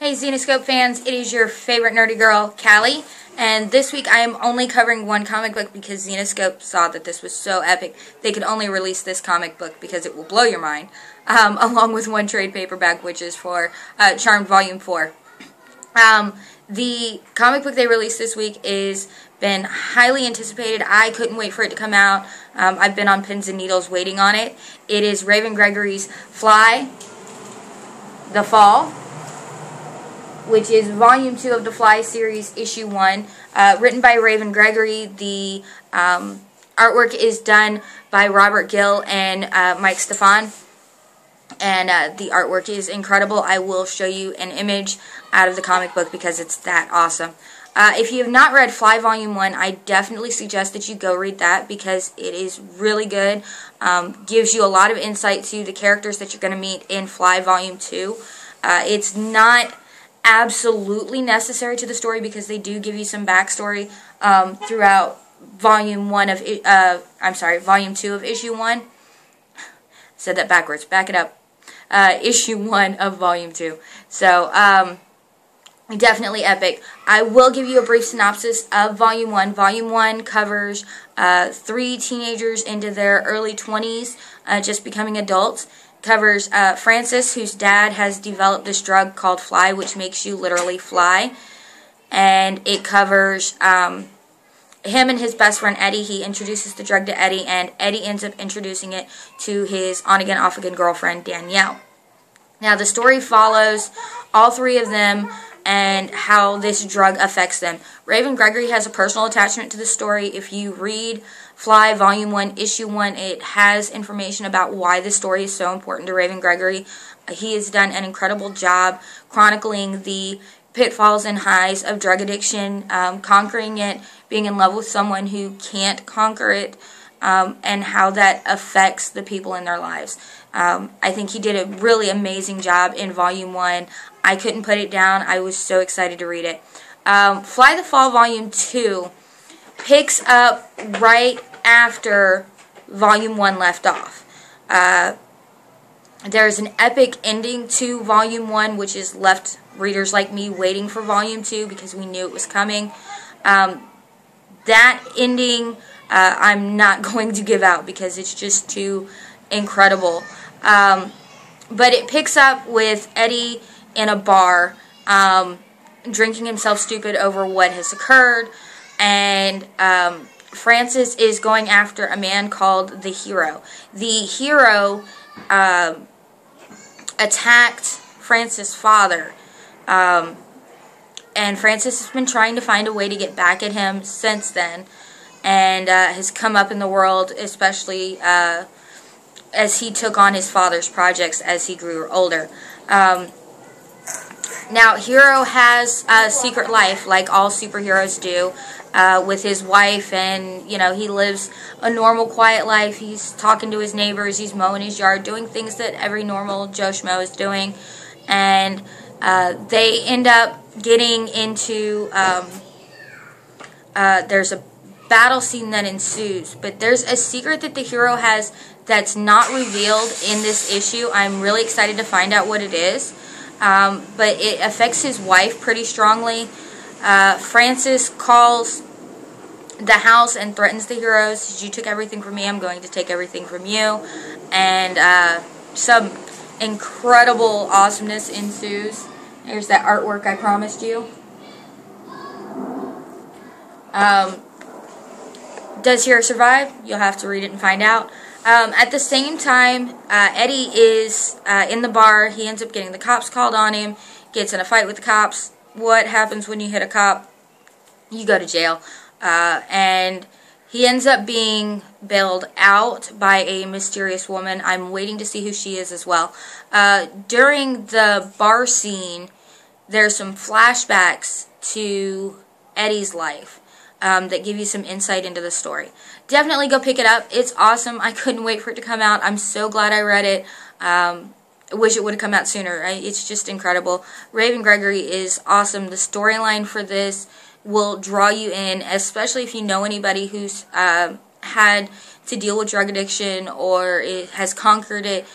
Hey Zenoscope fans, it is your favorite nerdy girl, Callie, and this week I am only covering one comic book because Zenoscope saw that this was so epic they could only release this comic book because it will blow your mind, along with one trade paperback, which is for Charmed Volume 4. The comic book they released this week is been highly anticipated. I couldn't wait for it to come out. I've been on pins and needles waiting on it. It is Raven Gregory's Fly, The Fall, which is Volume 2 of the Fly series, Issue 1, written by Raven Gregory. The artwork is done by Robert Gill and Mike Stefan, and the artwork is incredible. I will show you an image out of the comic book because it's that awesome. If you have not read Fly Volume 1, I definitely suggest that you go read that because it is really good. Gives you a lot of insight to the characters that you're going to meet in Fly Volume 2. It's not absolutely necessary to the story because they do give you some backstory throughout Volume 1 of Volume 2 of Issue 1. Said that backwards. Back it up. Issue 1 of Volume 2. So definitely epic. I will give you a brief synopsis of Volume 1. Volume 1 covers 3 teenagers into their early 20s, just becoming adults. Covers Francis, whose dad has developed this drug called Fly, which makes you literally fly. And it covers him and his best friend Eddie. He introduces the drug to Eddie, and Eddie ends up introducing it to his on-again, off-again girlfriend, Danielle. Now, the story follows all 3 of them and how this drug affects them. Raven Gregory has a personal attachment to the story. If you read Fly Volume 1, Issue 1, it has information about why this story is so important to Raven Gregory. He has done an incredible job chronicling the pitfalls and highs of drug addiction, conquering it, being in love with someone who can't conquer it, and how that affects the people in their lives. I think he did a really amazing job in Volume 1. I couldn't put it down. I was so excited to read it. Fly the Fall Volume 2 picks up right after Volume 1 left off. There's an epic ending to Volume 1, which has left readers like me waiting for Volume 2 because we knew it was coming. That ending I'm not going to give out because it's just too incredible. But it picks up with Eddie in a bar, drinking himself stupid over what has occurred, and Francis is going after a man called the Hero. The Hero attacked Francis' father, and Francis has been trying to find a way to get back at him since then, and has come up in the world, especially as he took on his father's projects as he grew older. Now, Hero has a secret life, like all superheroes do, with his wife, and, you know, he lives a normal, quiet life. He's talking to his neighbors, he's mowing his yard, doing things that every normal Joe Schmo is doing, and they end up getting into, there's a battle scene that ensues, but there's a secret that the Hero has that's not revealed in this issue. I'm really excited to find out what it is. But it affects his wife pretty strongly. Francis calls the house and threatens the Hero. Says, "You took everything from me, I'm going to take everything from you." And some incredible awesomeness ensues. There's that artwork I promised you. Does Hero survive? You'll have to read it and find out. At the same time, Eddie is in the bar. He ends up getting the cops called on him, gets in a fight with the cops. What happens when you hit a cop? You go to jail. And he ends up being bailed out by a mysterious woman. I'm waiting to see who she is as well. During the bar scene, there's some flashbacks to Eddie's life that give you some insight into the story. Definitely go pick it up. It's awesome. I couldn't wait for it to come out. I'm so glad I read it. I wish it would have come out sooner. It's just incredible. Raven Gregory is awesome. The storyline for this will draw you in, especially if you know anybody who's had to deal with drug addiction or has conquered it.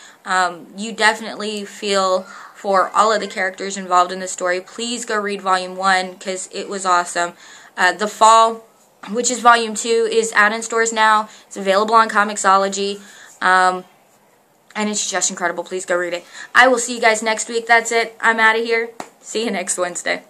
You definitely feel for all of the characters involved in the story. Please go read Volume 1 because it was awesome. The Fall, which is Volume 2, is out in stores now. It's available on Comixology. And it's just incredible. Please go read it. I will see you guys next week. That's it. I'm out of here. See you next Wednesday.